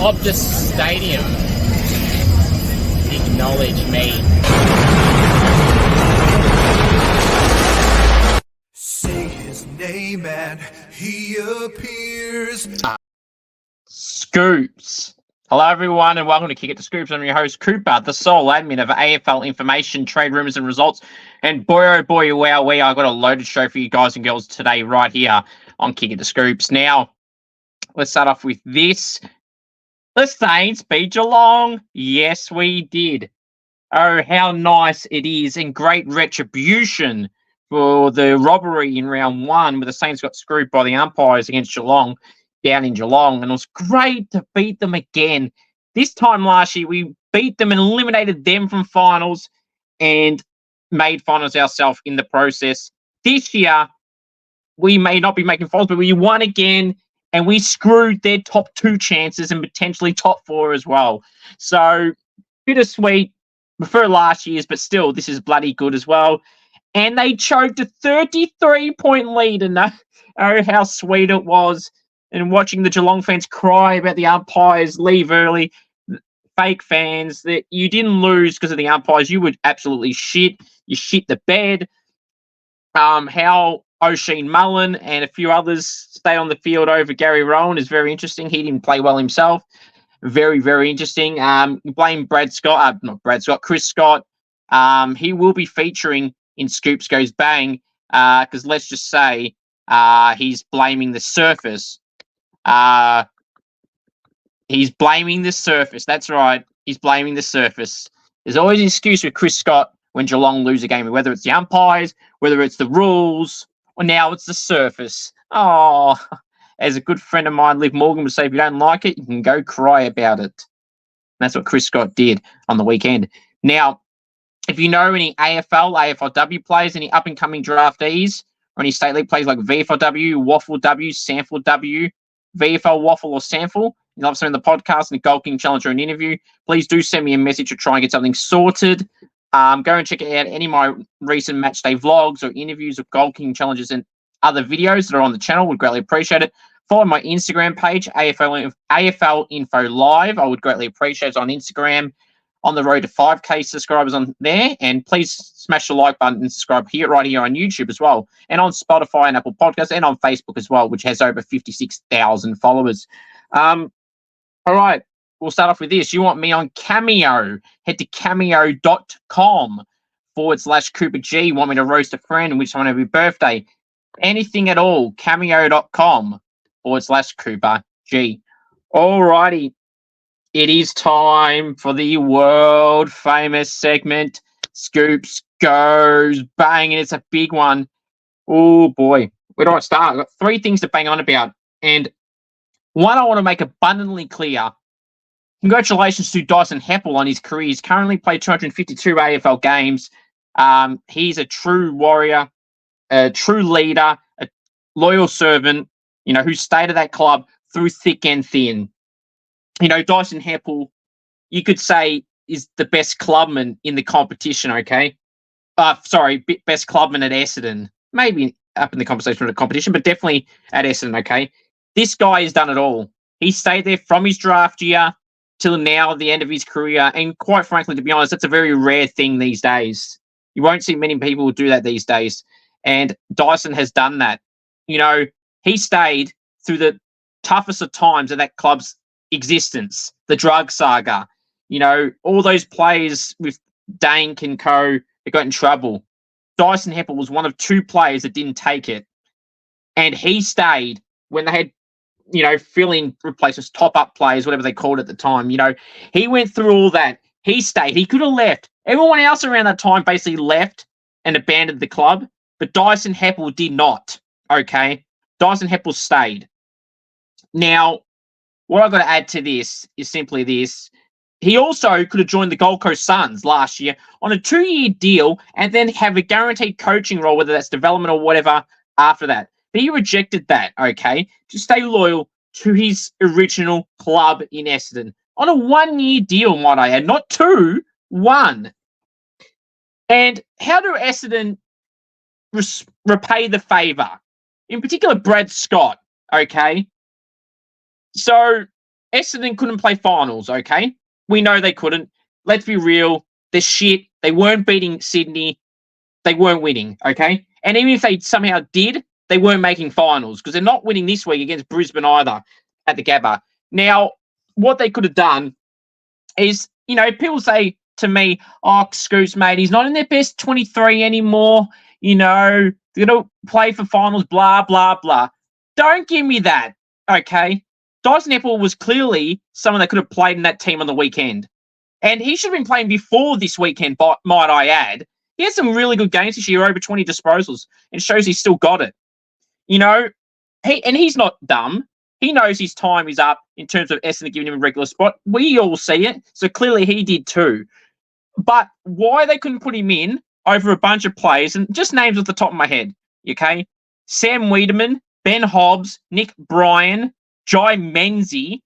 Optus Stadium. Acknowledge me. Say his name and he appears. Scoops. Hello, everyone, and welcome to Kick It to Scoops. I'm your host, Cooper, the sole admin of AFL information, trade rumors, and results. And boy, oh boy, wow, I got a loaded show for you guys and girls today, right here on Kick It to Scoops. Now, let's start off with this. The Saints beat Geelong. Yes, we did. Oh, how nice it is, and great retribution for the robbery in round one, where the Saints got screwed by the umpires against Geelong down in Geelong, and it was great to beat them again. This time last year, we beat them and eliminated them from finals and made finals ourselves in the process. This year, we may not be making finals, but we won again, and we screwed their top two chances and potentially top four as well. So, bittersweet. Prefer last year's, but still, this is bloody good as well. And they choked a 33-point lead, and oh, how sweet it was. And watching the Geelong fans cry about the umpires leave early, fake fans, that you didn't lose because of the umpires. You would absolutely shit. You shit the bed. How O'Sheen Mullen and a few others stay on the field over Gary Rowan is very interesting. He didn't play well himself. Very, very interesting. Blame Chris Scott. He will be featuring in Scoops Goes Bang because let's just say he's blaming the surface. He's blaming the surface. That's right. He's blaming the surface. There's always an excuse with Chris Scott when Geelong lose a game, whether it's the umpires, whether it's the rules, or now it's the surface. Oh, as a good friend of mine, Liv Morgan, would say, if you don't like it, you can go cry about it. And that's what Chris Scott did on the weekend. Now, if you know any AFL, AFLW players, any up-and-coming draftees, or any state league players like VFLW, Waffle W, Sample W, VFL Waffle or Sample, you love something in the podcast and a Gold King Challenge or an interview, please do send me a message to try and get something sorted. Go and check out any of my recent match day vlogs or interviews of Gold King Challenges and other videos that are on the channel. Would greatly appreciate it. Follow my Instagram page, AFL Info Live. I would greatly appreciate it on Instagram. On the road to 5K subscribers on there. And please smash the like button and subscribe here, right here on YouTube as well. And on Spotify and Apple Podcasts and on Facebook as well, which has over 56,000 followers. All right. We'll start off with this. You want me on Cameo? Head to cameo.com/Cooper G. Want me to roast a friend and wish someone happy birthday? Anything at all. Cameo.com/Cooper G. All righty. It is time for the world famous segment, Scoops Goes Bang, and it's a big one. Oh boy, where do I start? I've got three things to bang on about, and one I want to make abundantly clear. Congratulations to Dyson Heppell on his career. He's currently played 252 AFL games. He's a true warrior, a true leader, a loyal servant, who stayed at that club through thick and thin. Dyson Heppell, you could say, is the best clubman in the competition, okay? Best clubman at Essendon. Maybe up in the conversation of the competition, but definitely at Essendon, okay? This guy has done it all. He stayed there from his draft year till now, the end of his career, and quite frankly, to be honest, that's a very rare thing these days. You won't see many people do that these days, and Dyson has done that. He stayed through the toughest of times of that club's existence, the drug saga, all those players with Dank and co that got in trouble. Dyson Heppell was one of two players that didn't take it, and he stayed when they had fill-in replacements, top-up players, whatever they called it at the time. He went through all that. He stayed. He could have left. Everyone else around that time basically left and abandoned the club, but Dyson Heppell did not, okay? Dyson Heppell stayed. Now, what I've got to add to this is simply this. He also could have joined the Gold Coast Suns last year on a 2-year deal and then have a guaranteed coaching role, whether that's development or whatever, after that. But he rejected that, okay, to stay loyal to his original club in Essendon on a 1-year deal, might I add, not 2, 1. And how do Essendon repay the favour? In particular, Brad Scott, okay? So Essendon couldn't play finals, okay? We know they couldn't. Let's be real. They're shit. They weren't beating Sydney. They weren't winning, okay? And even if they somehow did, they weren't making finals because they're not winning this week against Brisbane either at the Gabba. Now, what they could have done is, people say to me, oh, Scoops, mate, he's not in their best 23 anymore. They're going to play for finals, blah, blah, blah. Don't give me that, okay? Dyson Heppell was clearly someone that could have played in that team on the weekend. And he should have been playing before this weekend, might I add. He had some really good games this year, over 20 disposals, and shows he's still got it. He's not dumb. He knows his time is up in terms of Essendon giving him a regular spot. We all see it, so clearly he did too. But why they couldn't put him in over a bunch of players, and just names off the top of my head, okay? Sam Wiedemann, Ben Hobbs, Nick Bryan, Jai Menzie,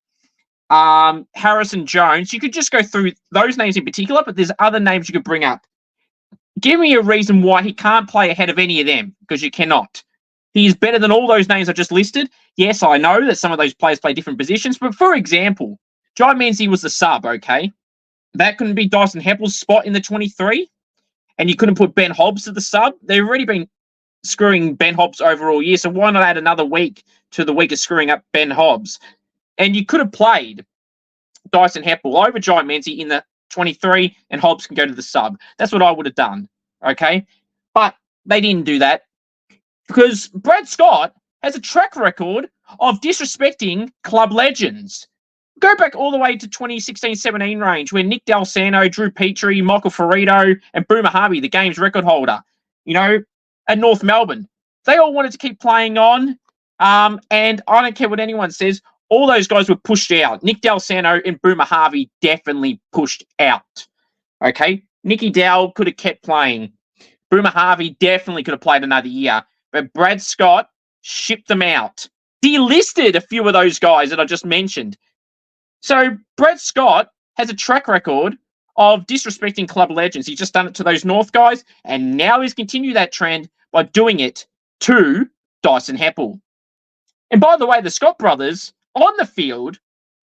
Harrison Jones. You could just go through those names in particular, but there's other names you could bring up. Give me a reason why he can't play ahead of any of them, because you cannot. He is better than all those names I just listed. Yes, I know that some of those players play different positions, but for example, Jai Menzie was the sub, okay? That couldn't be Dyson Heppell's spot in the 23, and you couldn't put Ben Hobbs to the sub. They've already been screwing Ben Hobbs over all year, so why not add another week to the week of screwing up Ben Hobbs? And you could have played Dyson Heppell over Jai Menzie in the 23, and Hobbs can go to the sub. That's what I would have done, okay? But they didn't do that because Brad Scott has a track record of disrespecting club legends. Go back all the way to 2016-17 range where Nick Dalsano, Drew Petrie, Michael Ferrito, and Boomer Harvey, the game's record holder, at North Melbourne. They all wanted to keep playing on, and I don't care what anyone says. All those guys were pushed out. Nick Dalsano and Boomer Harvey definitely pushed out. Okay? Nicky Dowell could have kept playing. Boomer Harvey definitely could have played another year. But Brad Scott shipped them out. Delisted a few of those guys that I just mentioned. So Brad Scott has a track record of disrespecting club legends. He's just done it to those North guys, and now he's continued that trend by doing it to Dyson Heppell. And by the way, the Scott brothers on the field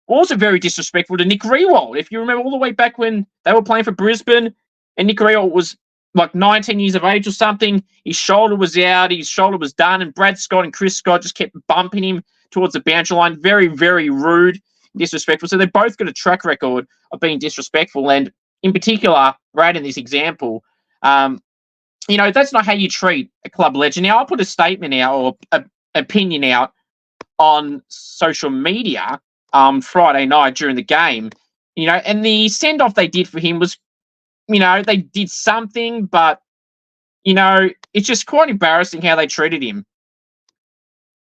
were also very disrespectful to Nick Riewoldt. If you remember all the way back when they were playing for Brisbane and Nick Riewoldt was like 19 years of age or something, his shoulder was out, his shoulder was done, and Brad Scott and Chris Scott just kept bumping him towards the boundary line. Very, very rude, disrespectful. So they've both got a track record of being disrespectful. And in particular, Brad in this example, that's not how you treat a club legend. Now, I'll put a statement out or an opinion out on social media Friday night during the game, and the send-off they did for him was, they did something, but, it's just quite embarrassing how they treated him.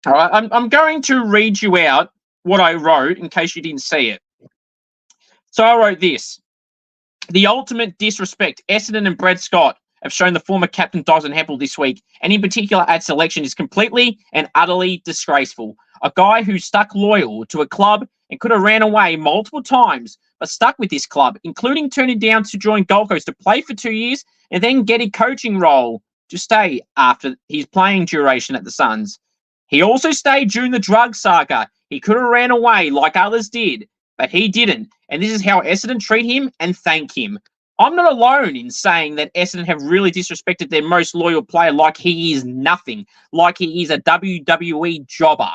All right, I'm going to read you out what I wrote in case you didn't see it. So I wrote this. The ultimate disrespect Essendon and Brad Scott have shown the former captain Dyson Heppell this week, and in particular at selection, is completely and utterly disgraceful. A guy who stuck loyal to a club and could have ran away multiple times, but stuck with this club, including turning down to join Gold Coast to play for 2 years and then get a coaching role to stay after his playing duration at the Suns. He also stayed during the drug saga. He could have ran away like others did, but he didn't. And this is how Essendon treat him and thank him. I'm not alone in saying that Essendon have really disrespected their most loyal player like he is nothing, like he is a WWE jobber.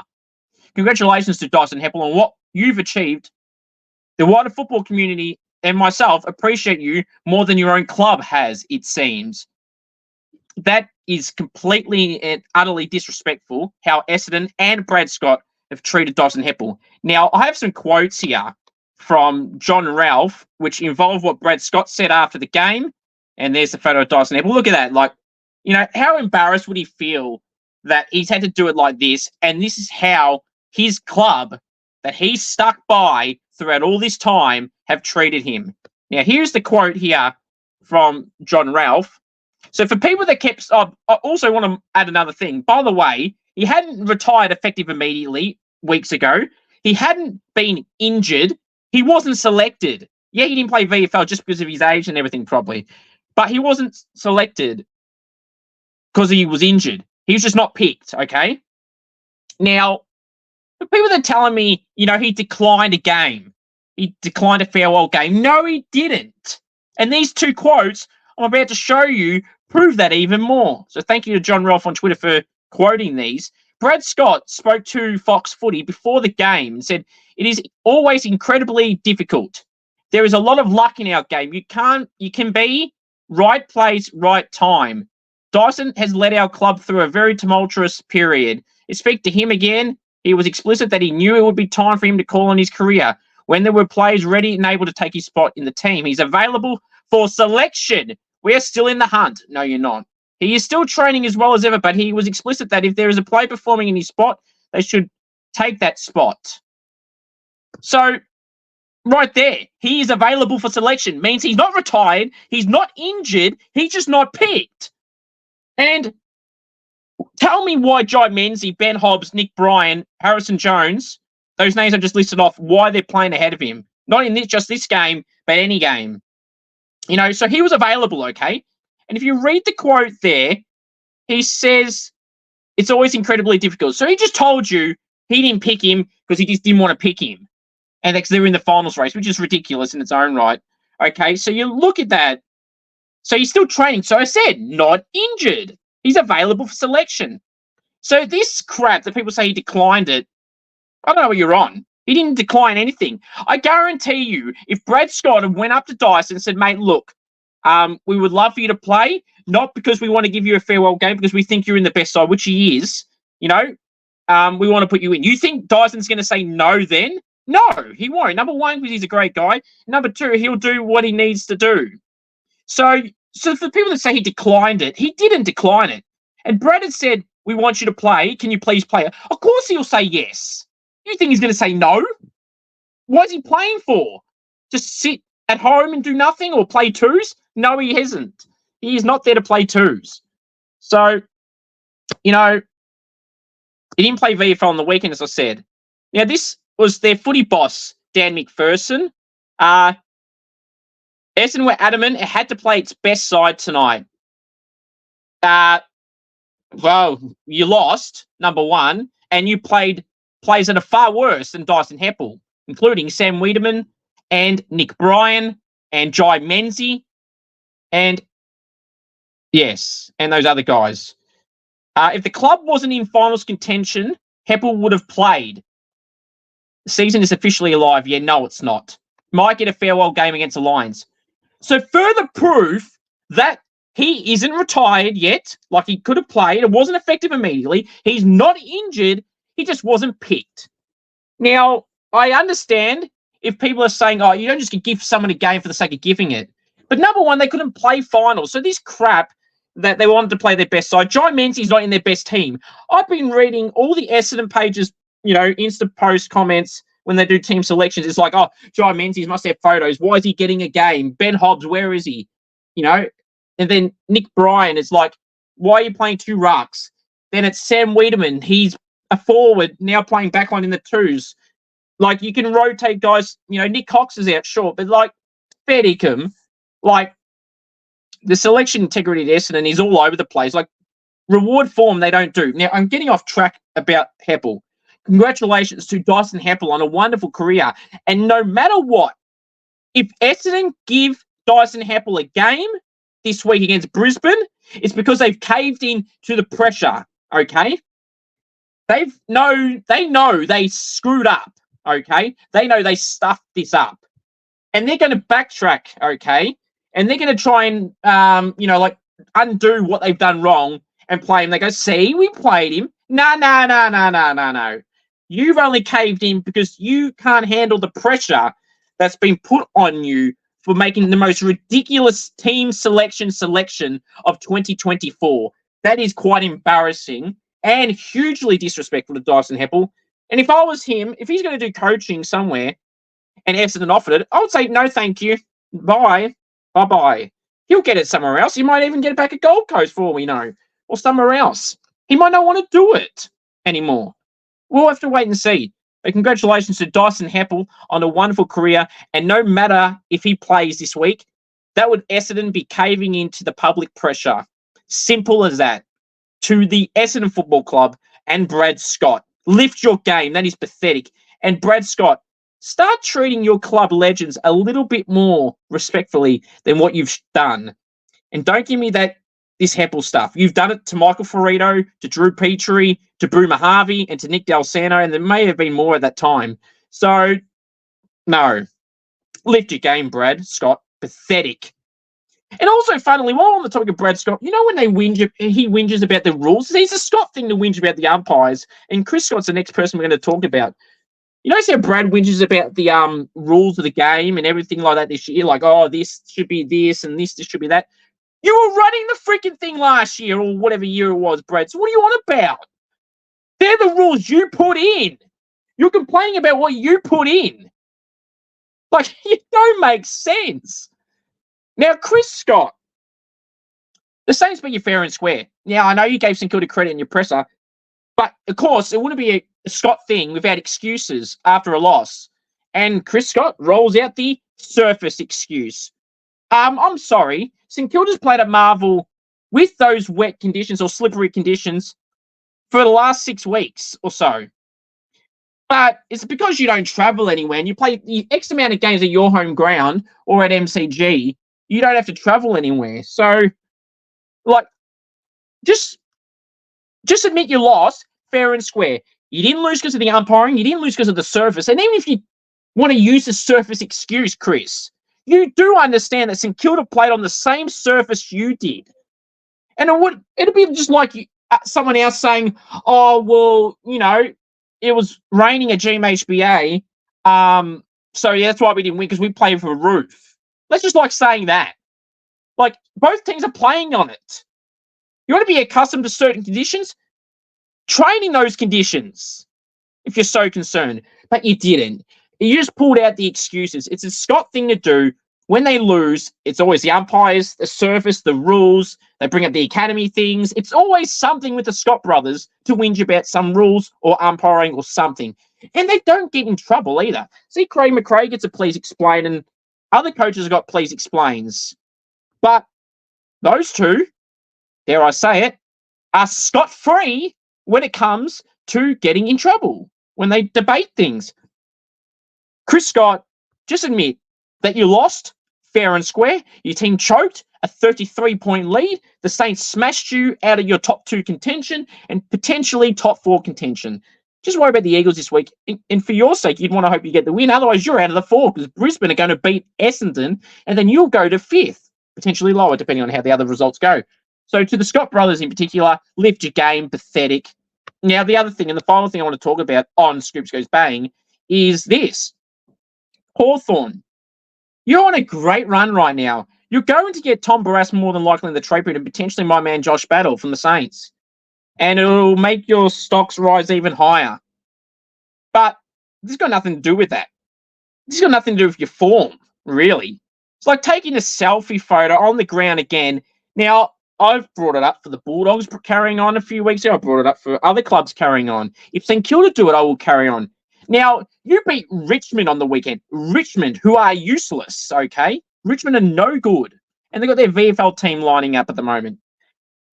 Congratulations to Dyson Heppell on what you've achieved. The wider football community and myself appreciate you more than your own club has, it seems. That is completely and utterly disrespectful how Essendon and Brad Scott have treated Dyson Heppell. Now, I have some quotes here from John Ralph, which involve what Brad Scott said after the game. And there's the photo of Dyson Heppell. Look at that. Like, how embarrassed would he feel that he's had to do it like this? And this is how his club that he's stuck by throughout all this time have treated him. Now, here's the quote here from John Ralph. So for people that kept... I also want to add another thing. By the way, he hadn't retired effective immediately weeks ago. He hadn't been injured. He wasn't selected. Yeah, he didn't play VFL just because of his age and everything probably. But he wasn't selected because he was injured. He was just not picked, okay? Now, The people that are telling me, he declined a game. He declined a farewell game. No, he didn't. And these two quotes I'm about to show you prove that even more. So thank you to John Rolfe on Twitter for quoting these. Brad Scott spoke to Fox Footy before the game and said, "It is always incredibly difficult. There is a lot of luck in our game. You can be right place, right time. Dyson has led our club through a very tumultuous period. I speak to him again. He was explicit that he knew it would be time for him to call on his career. When there were players ready and able to take his spot in the team, he's available for selection. We are still in the hunt." No, you're not. He is still training as well as ever, but he was explicit that if there is a player performing in his spot, they should take that spot. So, right there, he is available for selection. Means he's not retired, he's not injured, he's just not picked. And tell me why Jai Menzies, Ben Hobbs, Nick Bryan, Harrison Jones, those names I just listed off, why they're playing ahead of him. Not in just this game, but any game. So he was available, okay? And if you read the quote there, he says it's always incredibly difficult. So he just told you he didn't pick him because he just didn't want to pick him. And because they're in the finals race, which is ridiculous in its own right. Okay, so you look at that. So he's still training. So I said, not injured. He's available for selection. So this crap that people say he declined it, I don't know what you're on. He didn't decline anything. I guarantee you, if Brad Scott had went up to Dyson and said, "Mate, look, we would love for you to play, not because we want to give you a farewell game, because we think you're in the best side," which he is, we want to put you in. You think Dyson's going to say no then? No, he won't. Number one, because he's a great guy. Number two, he'll do what he needs to do. So for the people that say he declined it, he didn't decline it. And Brad had said, "We want you to play. Can you please play?" Of course he'll say yes. You think he's going to say no? What is he playing for? Just sit at home and do nothing or play twos? No, he hasn't. He is not there to play twos. So, he didn't play VFL on the weekend, as I said. Now, this was their footy boss, Dan McPherson. Essendon were adamant it had to play its best side tonight. Well, you lost, number one, and you played players that are far worse than Dyson Heppell, including Sam Wiedemann and Nick Bryan and Jai Menzies and those other guys. If the club wasn't in finals contention, Heppell would have played. The season is officially alive. Yeah, no, it's not. Might get a farewell game against the Lions. So further proof that he isn't retired yet, like he could have played. It wasn't effective immediately. He's not injured. He just wasn't picked. Now, I understand if people are saying, "Oh, you don't just give someone a game for the sake of giving it." But number one, they couldn't play finals. So this crap that they wanted to play their best side, Jai Menzies not in their best team. I've been reading all the Essendon pages, Insta post comments when they do team selections. It's like, "Oh, Jai Menzies must have photos. Why is he getting a game? Ben Hobbs, where is he?" And then Nick Bryan is like, "Why are you playing two rucks?" Then it's Sam Wiedemann. He's a forward, now playing backline in the twos. Like, you can rotate guys. Nick Cox is out short, but fair dinkum, the selection integrity at Essendon is all over the place. Reward form, they don't do. Now, I'm getting off track about Heppell. Congratulations to Dyson Heppell on a wonderful career. And no matter what, if Essendon give Dyson Heppell a game this week against Brisbane, it's because they've caved in to the pressure, okay? They know they screwed up, okay? They know they stuffed this up. And they're going to backtrack, okay? And they're going to try and, undo what they've done wrong and play him. They go, "See, we played him." No. You've only caved in because you can't handle the pressure that's been put on you for making the most ridiculous team selection of 2024. That is quite embarrassing and hugely disrespectful to Dyson Heppell. And if I was him, if he's going to do coaching somewhere and Essendon offered it, I would say, "No, thank you. Bye. Bye-bye." He'll get it somewhere else. He might even get it back at Gold Coast for all we know, or somewhere else. He might not want to do it anymore. We'll have to wait and see. But congratulations to Dyson Heppell on a wonderful career. And no matter if he plays this week, that would Essendon be caving into the public pressure. Simple as that. To the Essendon Football Club and Brad Scott. Lift your game. That is pathetic. And Brad Scott, start treating your club legends a little bit more respectfully than what you've done. And don't give me this Heppell stuff. You've done it to Michael Ferrito, to Drew Petrie, to Boomer Harvey, and to Nick Del Santo, and there may have been more at that time. So, no. Lift your game, Brad Scott. Pathetic. And also, funnily, while on the topic of Brad Scott, you know when he whinges about the rules? It's a Scott thing to whinge about the umpires, and Chris Scott's the next person we're going to talk about. You notice how Brad whinges about the rules of the game and everything like that this year? Like, oh, this should be this and this should be that. You were running the freaking thing last year or whatever year it was, Brad. So what are you on about? They're the rules you put in. You're complaining about what you put in. Like, it don't make sense. Now, Chris Scott, the Saints beat you fair and square. Now, I know you gave St Kilda credit in your presser, but, of course, it wouldn't be a Scott thing without excuses after a loss. And Chris Scott rolls out the surface excuse. I'm sorry. St Kilda's played at Marvel with those wet conditions or slippery conditions for the last 6 weeks or so. But it's because you don't travel anywhere and you play the X amount of games at your home ground or at MCG. You don't have to travel anywhere. So, like, just admit you lost fair and square. You didn't lose because of the umpiring. You didn't lose because of the surface. And even if you want to use the surface excuse, Chris, you do understand that St Kilda played on the same surface you did. And it'd be just like someone else saying, oh, well, you know, it was raining at GMHBA, so yeah, that's why we didn't win, because we played for a roof. That's just like saying that. Like, both teams are playing on it. You want to be accustomed to certain conditions? Train in those conditions, if you're so concerned. But you didn't. You just pulled out the excuses. It's a Scott thing to do. When they lose, it's always the umpires, the surface, the rules. They bring up the academy things. It's always something with the Scott brothers to whinge about some rules or umpiring or something. And they don't get in trouble either. See, Craig McRae gets a please explain, and other coaches have got please explains. But those two, dare I say it, are scot-free when it comes to getting in trouble, when they debate things. Chris Scott, just admit that you lost fair and square. Your team choked a 33-point lead. The Saints smashed you out of your top 2 contention and potentially top 4 contention. Just worry about the Eagles this week. And for your sake, you'd want to hope you get the win. Otherwise, you're out of the 4 because Brisbane are going to beat Essendon, and then you'll go to 5th, potentially lower, depending on how the other results go. So to the Scott brothers in particular, lift your game, pathetic. Now, the other thing, and the final thing I want to talk about on Scoops Goes Bang, is this. Hawthorn. You're on a great run right now. You're going to get Tom Barrass more than likely in the trade period and potentially my man Josh Battle from the Saints. And it'll make your stocks rise even higher. But this has got nothing to do with that. This has got nothing to do with your form, really. It's like taking a selfie photo on the ground again. Now, I've brought it up for the Bulldogs carrying on a few weeks ago. I brought it up for other clubs carrying on. If St Kilda do it, I will carry on. Now, you beat Richmond on the weekend. Richmond, who are useless, okay? Richmond are no good. And they've got their VFL team lining up at the moment.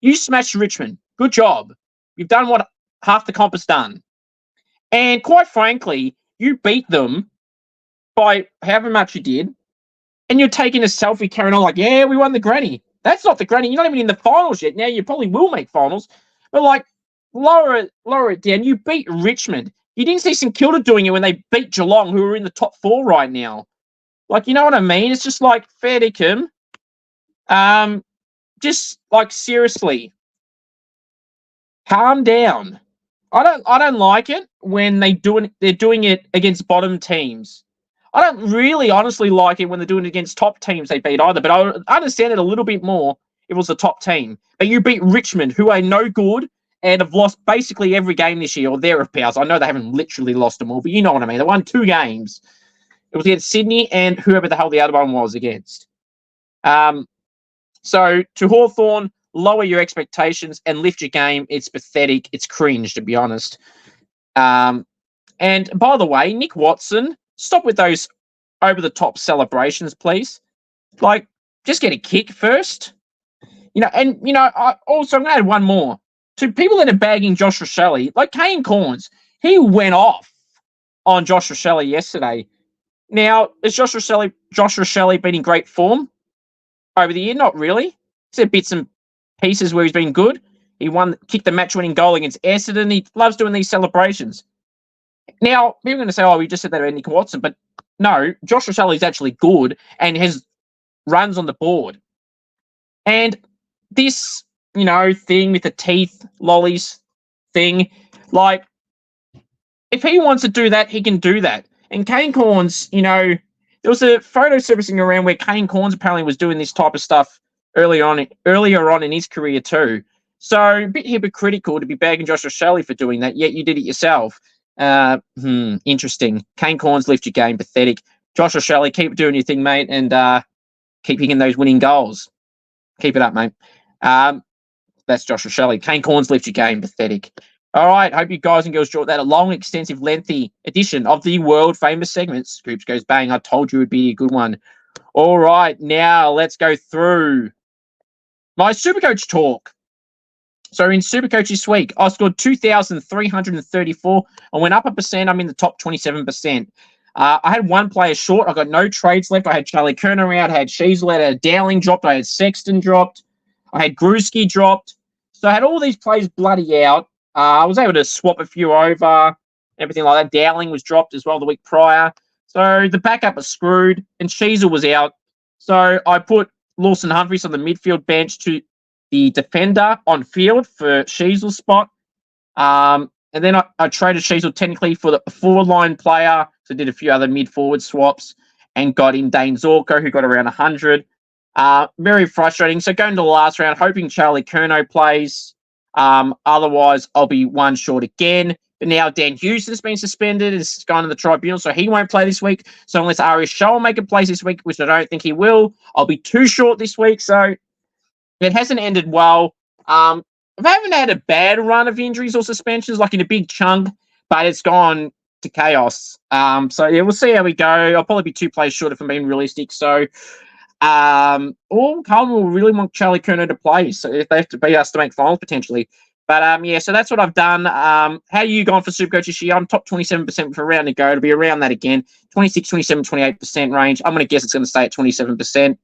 You smashed Richmond. Good job. You've done what half the comp has done. And quite frankly, you beat them by however much you did. And you're taking a selfie carrying on like, yeah, we won the granny. That's not the granny. You're not even in the finals yet. Now you probably will make finals. But like, lower it down. You beat Richmond. You didn't see St Kilda doing it when they beat Geelong, who are in the top 4 right now. Like, you know what I mean? It's just like, fair dinkum. Just like, seriously, calm down. I don't like it when they're doing it against bottom teams. I don't really honestly like it when they're doing it against top teams they beat either, but I understand it a little bit more if it was the top team. But you beat Richmond, who are no good and have lost basically every game this year, or thereabouts. I know they haven't literally lost them all, but you know what I mean. They won 2 games. It was against Sydney and whoever the hell the other one was against. So to Hawthorn, lower your expectations and lift your game. It's pathetic. It's cringe, to be honest. And by the way, Nick Watson, stop with those over-the-top celebrations, please. Like, just get a kick first. I'm going to add one more. To people that are bagging Josh Rachele, like Kane Cornes, he went off on Josh Rachele yesterday. Now, has Josh Rachele been in great form over the year? Not really. He's had bits and pieces where he's been good. He kicked the match-winning goal against Essendon. He loves doing these celebrations. Now, people are going to say, we just said that about Nick Watson, but no, Josh Rachele is actually good and has runs on the board. And this, thing with the teeth, lollies thing, like, if he wants to do that, he can do that. And Kane Cornes, there was a photo surfacing around where Kane Cornes apparently was doing this type of stuff earlier on in his career too. So a bit hypocritical to be bagging Josh Rachele for doing that, yet you did it yourself. Interesting. Kane Cornes, lift your game. Pathetic. Josh Rachele, keep doing your thing, mate, and keep hitting those winning goals. Keep it up, mate. That's Josh Rachele. Kane Cornes, lift your game. Pathetic. All right. Hope you guys and girls enjoyed that. A long, extensive, lengthy edition of the world famous segment. Scoops Goes Bang. I told you it would be a good one. All right. Now let's go through my Supercoach talk. So in Supercoach this week, I scored 2,334. I went up 1%. I'm in the top 27%. I had one player short. I got no trades left. I had Charlie Kerner out. I had Sheasel out. I had Dowling dropped. I had Sexton dropped. I had Gruski dropped. So I had all these players bloody out. I was able to swap a few over, everything like that. Dowling was dropped as well the week prior. So the backup was screwed, and Sheasel was out. So I put Lawson Humphries on the midfield bench to the defender on field for Sheasel's spot. And then I traded Sheasel technically for the forward-line player. So I did a few other mid-forward swaps and got in Dane Zorko, who got around 100. Very frustrating. So going to the last round, hoping Charlie Kerno plays. Otherwise, I'll be one short again. But now Dan Houston's been suspended. It's gone to the tribunal, so he won't play this week. So unless Arias Shaw will make a place this week, which I don't think he will, I'll be too short this week. So it hasn't ended well. I haven't had a bad run of injuries or suspensions, like in a big chunk, but it's gone to chaos. So yeah, we'll see how we go. I'll probably be 2 players short if I'm being realistic. So, Carlton will really want Charlie Kerner to play, so if they have to beat us to make finals potentially. But yeah, so that's what I've done. How are you going for Supercoach this year? I'm top 27% for a round to go. It'll be around that again, 26, 27, 28% range. I'm going to guess it's going to stay at 27%.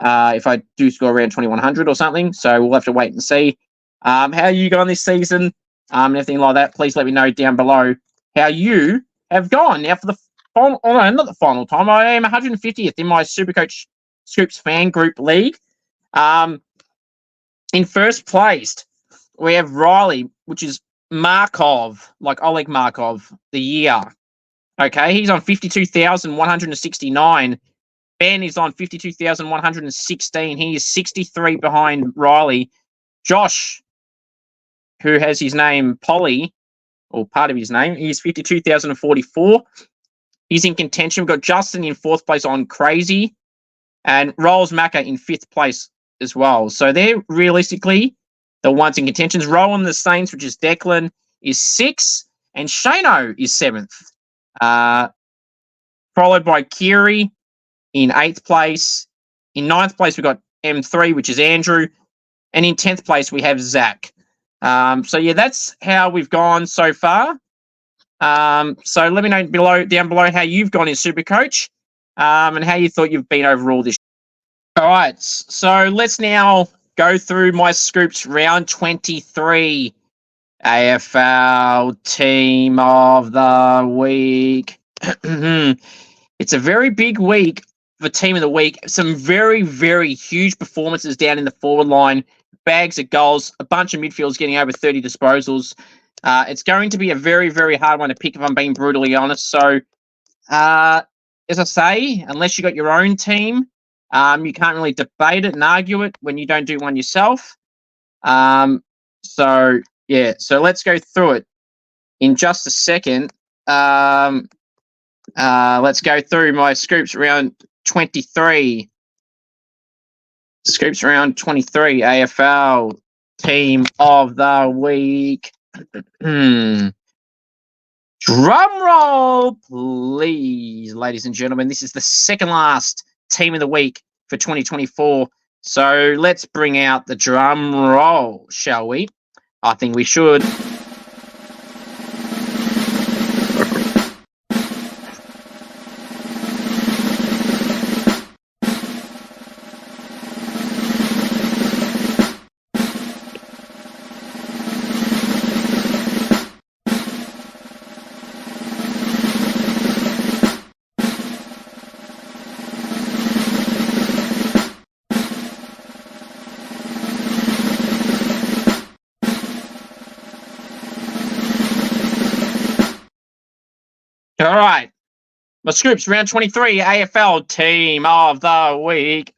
If I do score around 2,100 or something. So we'll have to wait and see. How are you going this season? And everything like that. Please let me know down below how you have gone. Now for the final, not the final time. I am 150th in my Supercoach Scoops fan group league. In first place, we have Riley, which is Markov, like Oleg Markov, the year. Okay, he's on 52,169. Ben is on 52,116. He is 63 behind Riley. Josh, who has his name Polly, or part of his name, he's 52,044. He's in contention. We've got Justin in 4th place on Crazy, and Rolls Macca in 5th place as well. So they're realistically the ones in contentions. Rowan the Saints, which is Declan, is 6th, and Shano is 7th. Followed by Kiri in 8th place. In 9th place, we've got M3, which is Andrew. And in 10th place, we have Zach. So, yeah, that's how we've gone so far. So let me know down below how you've gone in Supercoach and how you thought you've been overall this year. All right, so let's now go through my Scoops round 23 AFL Team of the Week. It's a very big week for Team of the Week. Some very, very huge performances down in the forward line, bags of goals, a bunch of midfielders getting over 30 disposals. It's going to be a very, very hard one to pick if I'm being brutally honest. So, as I say, unless you got your own team, you can't really debate it and argue it when you don't do one yourself. So, yeah, so let's go through it in just a second. Let's go through my Scoops round 23. Scoops round 23, AFL Team of the Week. Drum roll, please, ladies and gentlemen. This is the second last Team of the Week for 2024. So let's bring out the drum roll, shall we? I think we should. All right. The Scoops round 23 AFL team of the week.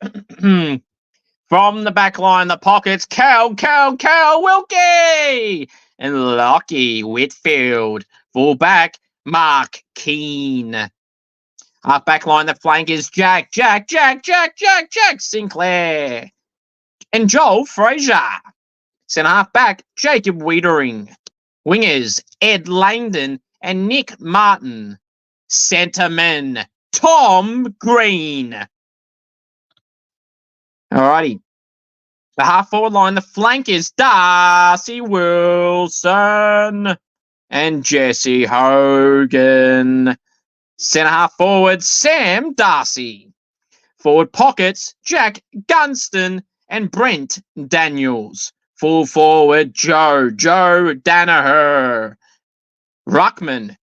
From the back line, the pockets, Cal Wilkie and Lockie Whitfield. Full back, Mark Keane. Half back line, the flank is Jack Sinclair. And Joel Fraser. Centre half back, Jacob Wiedering. Wingers, Ed Langdon and Nick Martin. Centreman, Tom Green. Alrighty. The half forward line, the flank is Darcy Wilson and Jesse Hogan. Centre half forward, Sam Darcy. Forward pockets, Jack Gunston and Brent Daniels. Full forward, Joe Danaher. Ruckman,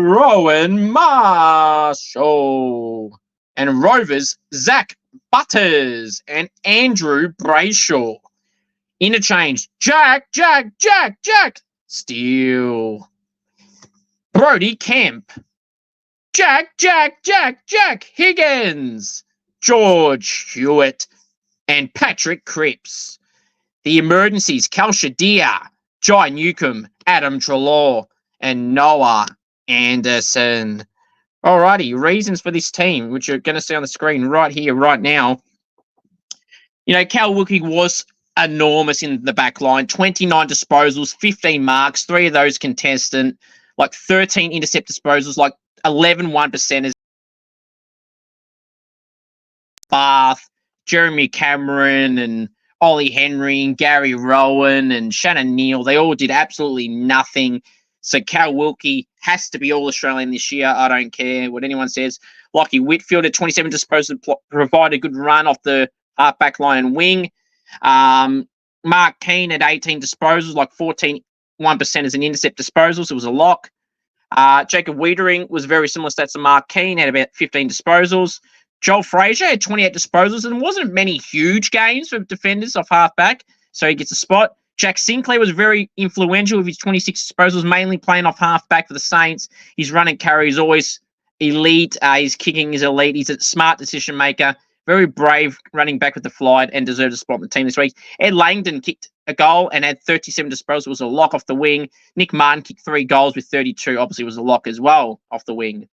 Rowan Marshall. And Rovers, Zach Butters and Andrew Brayshaw. Interchange, Jack Steele. Brody Kemp. Jack Higgins. George Hewitt and Patrick Cripps. The emergencies, Cal Shadir, Jai Newcomb, Adam Trelaw, and Noah Anderson. Alrighty, reasons for this team, which you're going to see on the screen right here, right now. You know, Cal Wilkie was enormous in the back line. 29 disposals, 15 marks, 3 of those contestant, like 13 intercept disposals, like 11 1%ers. Bath, Jeremy Cameron and Ollie Henry and Gary Rowan and Shannon Neal, they all did absolutely nothing. So Cal Wilkie has to be All-Australian this year. I don't care what anyone says. Lockie Whitfield at 27 disposals provided a good run off the half-back line and wing. Mark Keane at 18 disposals, like 14 1% as an intercept disposal, so it was a lock. Jacob Wiedering was very similar stats to Mark Keane, had about 15 disposals. Joel Fraser had 28 disposals, and wasn't many huge games for defenders off half-back, so he gets a spot. Jack Sinclair was very influential with his 26 disposals, mainly playing off half-back for the Saints. His run and carry is always elite. His kicking is elite. He's a smart decision-maker, very brave running back with the flight, and deserves a spot in the team this week. Ed Langdon kicked a goal and had 37 disposals, was a lock off the wing. Nick Martin kicked 3 goals with 32, obviously was a lock as well off the wing.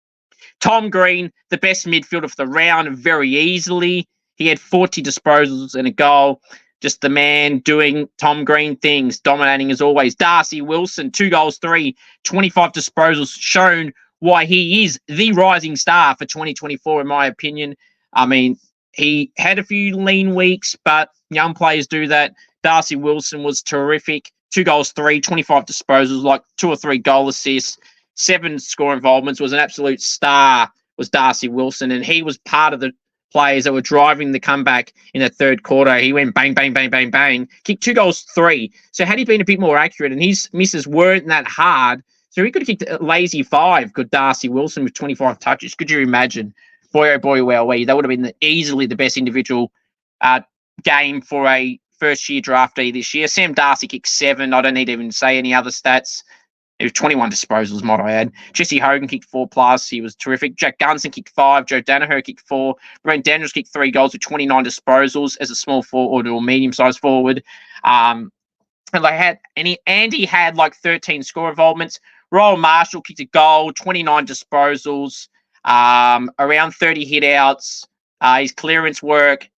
Tom Green, the best midfielder for the round, very easily. He had 40 disposals and a goal. Just the man doing Tom Green things, dominating as always. Darcy Wilson, 2 goals, 25 disposals, shown why he is the rising star for 2024, in my opinion. I mean, he had a few lean weeks, but young players do that. Darcy Wilson was terrific. 2 goals, 25 disposals, like 2 or 3 goal assists, 7 score involvements, was an absolute star, was Darcy Wilson. And he was part of the players that were driving the comeback in the third quarter. He went bang, kicked 2 goals, 3. So had he been a bit more accurate, and his misses weren't that hard, so he could have kicked a lazy 5, good Darcy Wilson with 25 touches. Could you imagine? Boy, oh boy, wowee. That would have been easily the best individual game for a first-year draftee this year. Sam Darcy kicked 7. I don't need to even say any other stats. It was 21 disposals, might I add. Jesse Hogan kicked 4+. He was terrific. Jack Gunston kicked 5. Joe Danaher kicked 4. Brent Daniels kicked 3 goals with 29 disposals as a small forward or medium-sized forward. And Andy had like 13 score involvements. Royal Marshall kicked a goal, 29 disposals, around 30 hit-outs. His clearance work,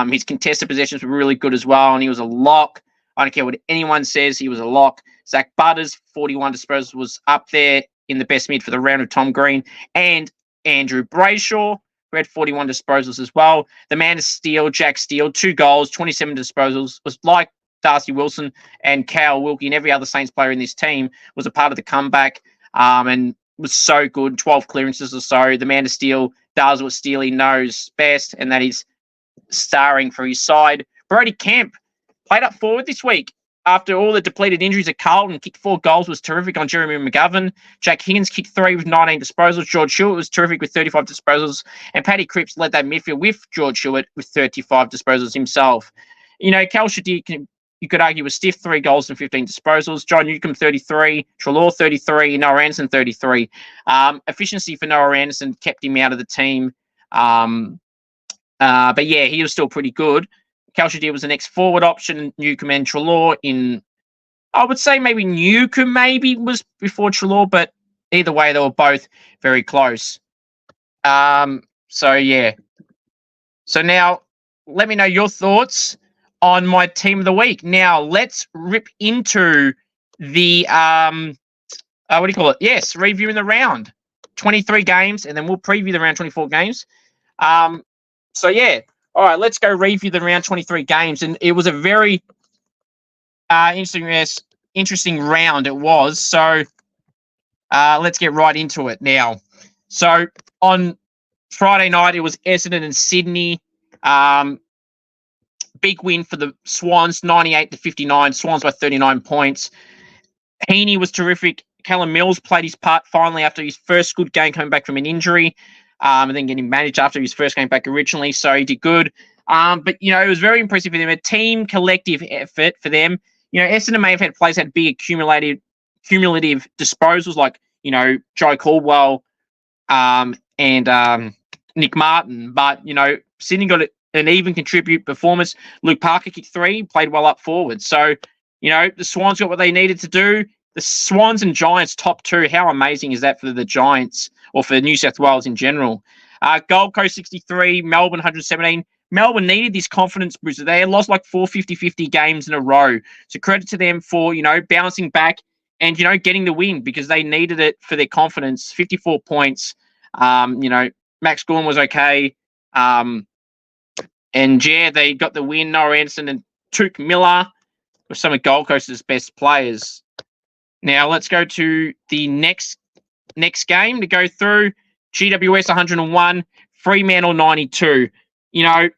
his contested possessions were really good as well, and he was a lock. I don't care what anyone says, he was a lock. Zach Butters, 41 disposals, was up there in the best mid for the round of Tom Green. And Andrew Brayshaw, who had 41 disposals as well. The man of steel, Jack Steele, 2 goals, 27 disposals, was like Darcy Wilson and Cal Wilkie and every other Saints player in this team, was a part of the comeback and was so good, 12 clearances or so. The man of steel does what Steely knows best, and that is starring for his side. Brody Kemp played up forward this week. After all the depleted injuries at Carlton, kicked 4 goals, was terrific on Jeremy McGovern. Jack Higgins kicked 3 with 19 disposals. George Hewitt was terrific with 35 disposals. And Paddy Cripps led that midfield with George Hewitt with 35 disposals himself. You know, Cal Shadir you could argue was stiff, 3 goals and 15 disposals. John Newcombe, 33. Treloar, 33. Noah Anderson, 33. Efficiency for Noah Anderson kept him out of the team. But yeah, he was still pretty good. Calcidir was the next forward option. Newcombe and Treloar in, I would say maybe Newcombe maybe was before Treloar, but either way, they were both very close. So yeah. So now let me know your thoughts on my team of the week. Now let's rip into the what do you call it? Yes, reviewing the round. 23 games, and then we'll preview the round 24 games. So yeah. All right, let's go review the round 23 games. And it was a very interesting round it was. So let's get right into it now. So on Friday night, it was Essendon and Sydney. Big win for the Swans, 98-59. Swans by 39 points. Heaney was terrific. Callum Mills played his part finally after his first good game coming back from an injury, and then getting managed after his first game back originally. So he did good. But, it was very impressive for them. A team collective effort for them. Essendon may have had players that had big cumulative disposals like, Joe Caldwell and Nick Martin. But, Sydney got an even contribute performance. Luke Parker kicked 3, played well up forward. So, the Swans got what they needed to do. The Swans and Giants top 2. How amazing is that for the Giants or for New South Wales in general? Gold Coast 63, Melbourne 117. Melbourne needed this confidence booster. They had lost like 4 50-50 games in a row. So credit to them for, bouncing back and, getting the win because they needed it for their confidence. 54 points. Max Gawn was okay. And yeah, they got the win. Noah Anderson and Touk Miller were some of Gold Coast's best players. Now let's go to the next game to go through. GWS 101, Fremantle 92. It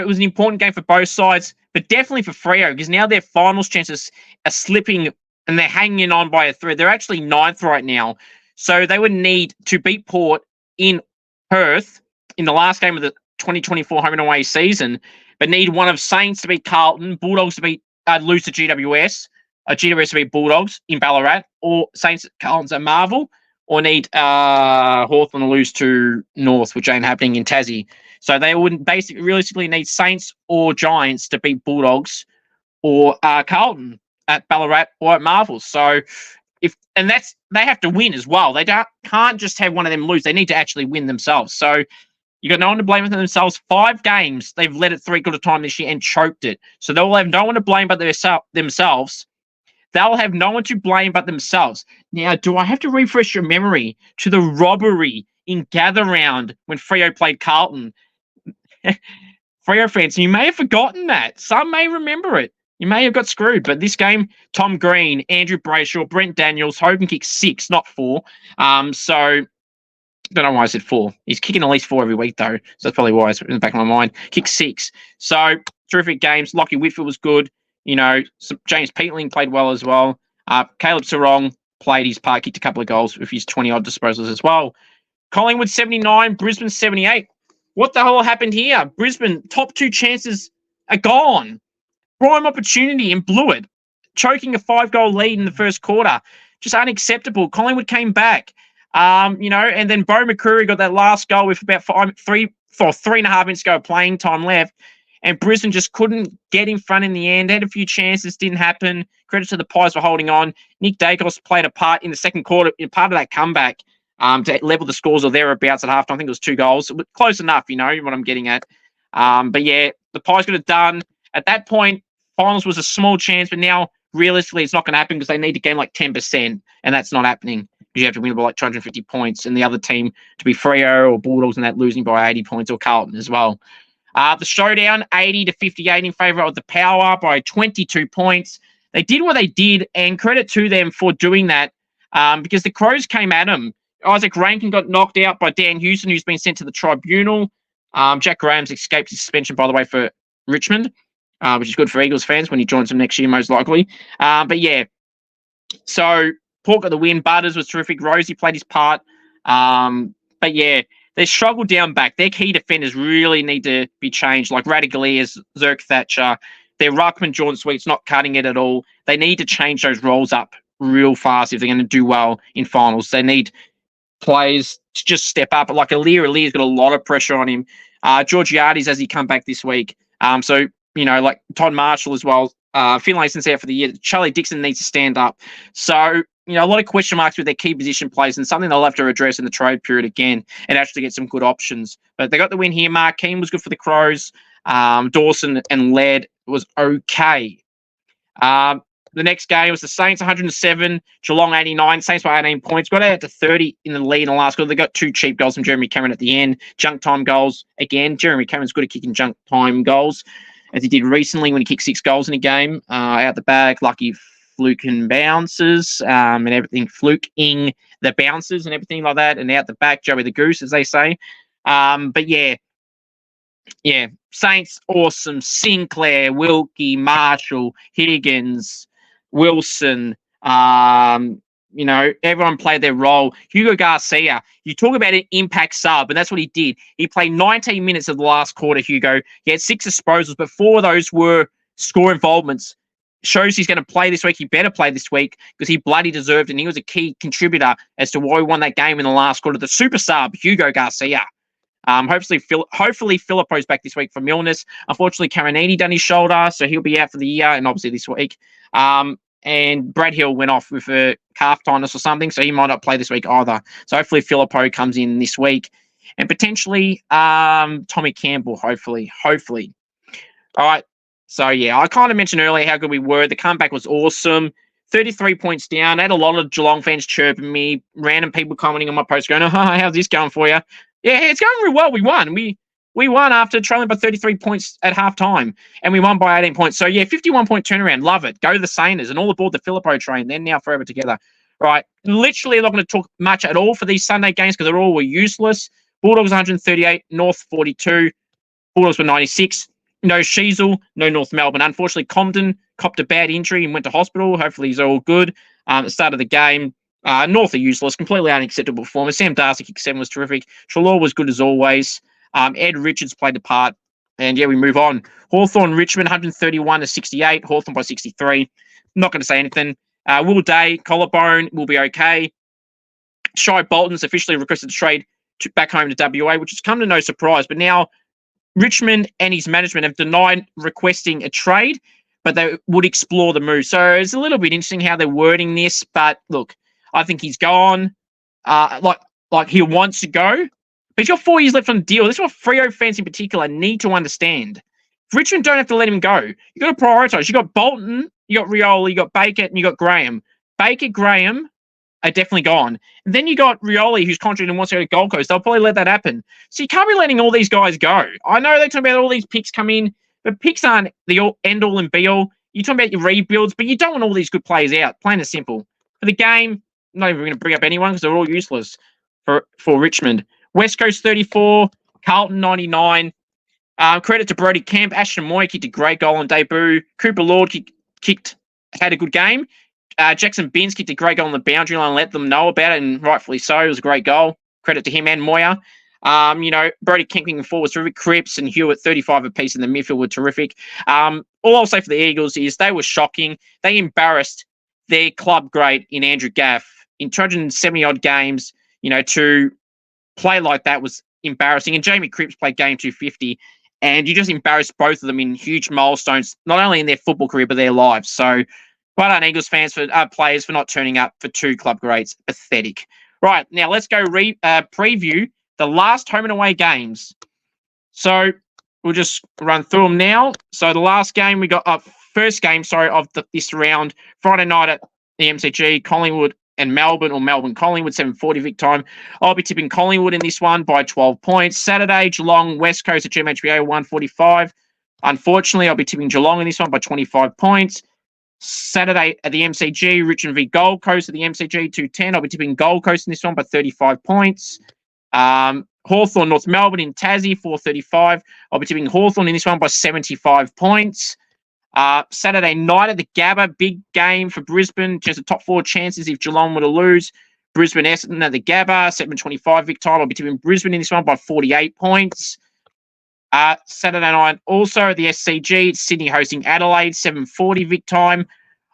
was an important game for both sides, but definitely for Freo because now their finals chances are slipping and they're hanging on by a thread. They're actually 9th right now. So they would need to beat Port in Perth in the last game of the 2024 home and away season, but need one of Saints to beat Carlton, Bulldogs to lose to GWS, GWS to beat Bulldogs in Ballarat, or Saints Carlton's at Marvel, or need Hawthorn to lose to North, which ain't happening in Tassie. So they would realistically need Saints or Giants to beat Bulldogs or Carlton at Ballarat or at Marvel. So they have to win as well. They can't just have one of them lose. They need to actually win themselves. So you got no one to blame for themselves. 5 games they've led it 3/4 time this year and choked it. So they'll have no one to blame but themselves. They'll have no one to blame but themselves. Now, do I have to refresh your memory to the robbery in Gather Round when Freo played Carlton? Freo fans, you may have forgotten that. Some may remember it. You may have got screwed. But this game, Tom Green, Andrew Brayshaw, Brent Daniels, Hogan kicked 6, not 4. So don't know why I said 4. He's kicking at least 4 every week, though. So that's probably why it's in the back of my mind. Kicked 6. So terrific games. Lockie Whitfield was good. James Peatling played well as well. Caleb Sarong played his part, kicked a couple of goals with his 20-odd disposals as well. Collingwood 79, Brisbane 78. What the hell happened here? Brisbane, top 2 chances are gone. Prime opportunity and blew it. Choking a 5-goal lead in the first quarter. Just unacceptable. Collingwood came back. And then Bo McCreary got that last goal with about 3.5 minutes ago playing time left. And Brisbane just couldn't get in front in the end. Had a few chances, didn't happen. Credit to the Pies for holding on. Nick Dacos played a part in the second quarter, in part of that comeback to level the scores or thereabouts at halftime. I think it was 2 goals. Close enough, what I'm getting at. But yeah, the Pies got it done. At that point, finals was a small chance, but now realistically it's not going to happen because they need to gain like 10%, and that's not happening. You have to win by like 250 points, and the other team to be Freo or Bulldogs and that losing by 80 points or Carlton as well. The showdown, 80-58 in favour of the Power by 22 points. They did what they did, and credit to them for doing that because the Crows came at them. Isaac Rankin got knocked out by Dan Houston, who's been sent to the tribunal. Jack Graham's escaped his suspension, by the way, for Richmond, which is good for Eagles fans when he joins them next year, most likely. But yeah, so Port got the win. Butters was terrific. Rosie played his part. But yeah, they struggled down back. Their key defenders really need to be changed, like Radagalias, Zerk Thatcher. Their ruckman, Jordan Sweet's not cutting it at all. They need to change those roles up real fast if they're going to do well in finals. They need players to just step up. Like Aliir's got a lot of pressure on him. Georgiades, as he come back this week. So, like Todd Marshall as well. Finlayson's out for the year. Charlie Dixon needs to stand up. So, a lot of question marks with their key position plays and something they'll have to address in the trade period again and actually get some good options. But they got the win here. Mark Keane was good for the Crows. Dawson and Laird was okay. The next game was the Saints 107, Geelong 89. Saints by 18 points. Got out to 30 in the lead in the last quarter. They got 2 cheap goals from Jeremy Cameron at the end. Junk time goals again. Jeremy Cameron's good at kicking junk time goals, as he did recently when he kicked 6 goals in a game. Out the back, lucky fluking bounces and everything. Fluking the bounces and everything like that. And out the back, Joey the Goose, as they say. But yeah. Saints, awesome. Sinclair, Wilkie, Marshall, Higgins, Wilson, everyone played their role. Hugo Garcia, you talk about an impact sub, and that's what he did. He played 19 minutes of the last quarter, Hugo. He had 6 disposals, but 4 of those were score involvements. Shows he's going to play this week. He better play this week because he bloody deserved it, and he was a key contributor as to why we won that game in the last quarter. The super sub, Hugo Garcia. Hopefully Filippo's back this week from illness. Unfortunately, Carinini done his shoulder, so he'll be out for the year and obviously this week. And Brad Hill went off with a calf tightness or something, so he might not play this week either. So hopefully Filippo comes in this week. And potentially Tommy Campbell, hopefully. All right. So, yeah, I kind of mentioned earlier how good we were. The comeback was awesome. 33 points down. I had a lot of Geelong fans chirping me, random people commenting on my post going, how's this going for you? Yeah, it's going real well. We won. We won after trailing by 33 points at halftime, and we won by 18 points. So, yeah, 51-point turnaround. Love it. Go the Sainers and all aboard the Filippo train. They're now forever together. Right. Literally, I'm not going to talk much at all for these Sunday games because they all were useless. Bulldogs 138, North 42. Bulldogs were 96. No Sheasel, no North Melbourne. Unfortunately, Comden copped a bad injury and went to hospital. Hopefully, he's all good. At the start of the game, North are useless, completely unacceptable performance. Sam Darcy kick 7 was terrific. Treloar was good as always. Ed Richards played the part. And, yeah, we move on. Hawthorn, Richmond, 131-68. Hawthorn by 63. Not going to say anything. Will Day, collarbone, will be okay. Shai Bolton's officially requested to trade back home to WA, which has come to no surprise. But now Richmond and his management have denied requesting a trade, but they would explore the move. So it's a little bit interesting how they're wording this. But, look, I think he's gone. Like he wants to go. But he's got 4 years left on the deal. This is what Freo fans in particular need to understand. If Richmond don't have to let him go, you've got to prioritise. You've got Bolton, you got Riola, you got Baker, and you got Graham. Baker, Graham are definitely gone. And then you got Rioli, who's contracted and wants to go to Gold Coast. They'll probably let that happen. So you can't be letting all these guys go. I know they're talking about all these picks come in, but picks aren't the end-all and be-all. You're talking about your rebuilds, but you don't want all these good players out. Plain and simple. For the game, I'm not even going to bring up anyone because they're all useless for Richmond. West Coast 34, Carlton 99. Credit to Brody Kemp. Ashton Moy kicked a great goal on debut. Cooper Lord had a good game. Jackson Binns kicked a great goal on the boundary line and let them know about it, and rightfully so. It was a great goal. Credit to him and Moyer. Brody Kemp kicking forward was terrific. Cripps and Hewitt, 35 apiece in the midfield, were terrific. All I'll say for the Eagles is they were shocking. They embarrassed their club great in Andrew Gaff. In 270-odd games, to play like that was embarrassing. And Jamie Cripps played game 250. And you just embarrassed both of them in huge milestones, not only in their football career, but their lives. So, well done, Eagles fans, players for not turning up for 2 club greats. Pathetic. Right, now let's go preview the last home and away games. So, we'll just run through them now. So, the last game we got, first game, of this round, Friday night at the MCG, Collingwood and Melbourne, or Melbourne-Collingwood, 7:40 Vic time. I'll be tipping Collingwood in this one by 12 points. Saturday, Geelong, West Coast at GMHBA, 1:45. Unfortunately, I'll be tipping Geelong in this one by 25 points. Saturday at the MCG, Richmond v Gold Coast at the MCG, 2:10. I'll be tipping Gold Coast in this one by 35 points. Hawthorn, North Melbourne in Tassie, 4:35. I'll be tipping Hawthorn in this one by 75 points. Saturday night at the Gabba, big game for Brisbane. Just the top 4 chances if Geelong were to lose. Brisbane Essendon at the Gabba, 7:25 Vic time. I'll be tipping Brisbane in this one by 48 points. Saturday night, also at the SCG, it's Sydney hosting Adelaide, 7:40 Vic time.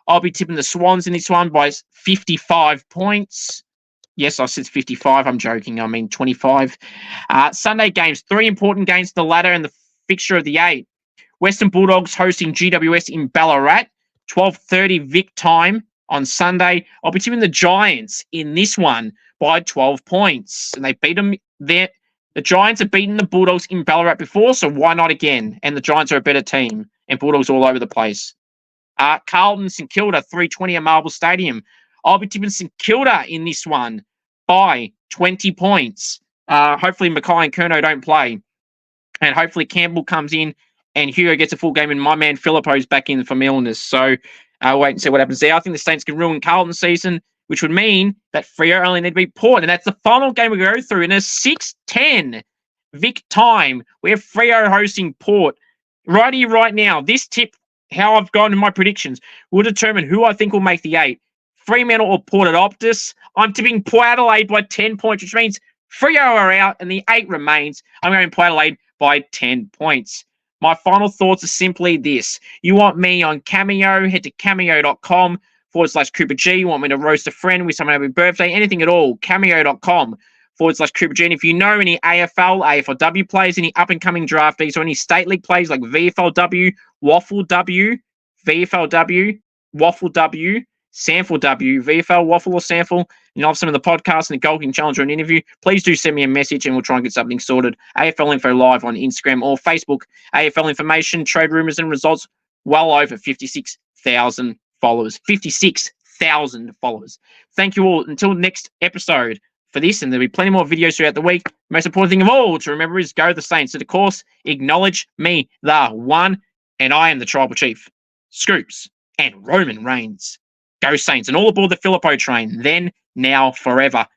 I'll be tipping the Swans in this one by 55 points. Yes, I said 55. I'm joking. I mean 25. Sunday games, 3 important games to the ladder and the fixture of the 8. Western Bulldogs hosting GWS in Ballarat, 12:30 Vic time on Sunday. I'll be tipping the Giants in this one by 12 points. And they beat them there. The Giants have beaten the Bulldogs in Ballarat before, so why not again? And the Giants are a better team, and Bulldogs all over the place. Carlton, St Kilda, 3:20 at Marble Stadium. I'll be tipping St Kilda in this one by 20 points. Hopefully Mackay and Curnow don't play. And hopefully Campbell comes in and Hugo gets a full game and my man Philippo's back in from illness. So I'll wait and see what happens there. I think the Saints can ruin Carlton's season, which would mean that Freo only need to beat Port. And that's the final game we go through in a 6:10 Vic time. We have Freo hosting Port. Right now, this tip, how I've gone in my predictions, will determine who I think will make the 8. Fremantle or Port at Optus. I'm tipping Port Adelaide by 10 points, which means Freo are out and the 8 remains. I'm going Port Adelaide by 10 points. My final thoughts are simply this. You want me on Cameo, head to cameo.com/Cooper G. You want me to roast a friend with someone having a birthday, anything at all, cameo.com/Cooper G. And if you know any AFL, AFLW players, any up-and-coming draftees, or any state league players like VFLW, Waffle W, VFLW, Waffle W, Sample W, VFL, Waffle or Sample, and I've some of the podcast and the Goal King Challenge or an interview, please do send me a message and we'll try and get something sorted. AFL Info Live on Instagram or Facebook. AFL information, trade rumours and results, well over 56,000 followers. 56,000 followers. Thank you all. Until next episode for this, and there'll be plenty more videos throughout the week. The most important thing of all to remember is go the Saints. And of course, acknowledge me, the one, and I am the Tribal Chief, Scoops and Roman Reigns. Go Saints, and all aboard the Philippo train, then, now, forever.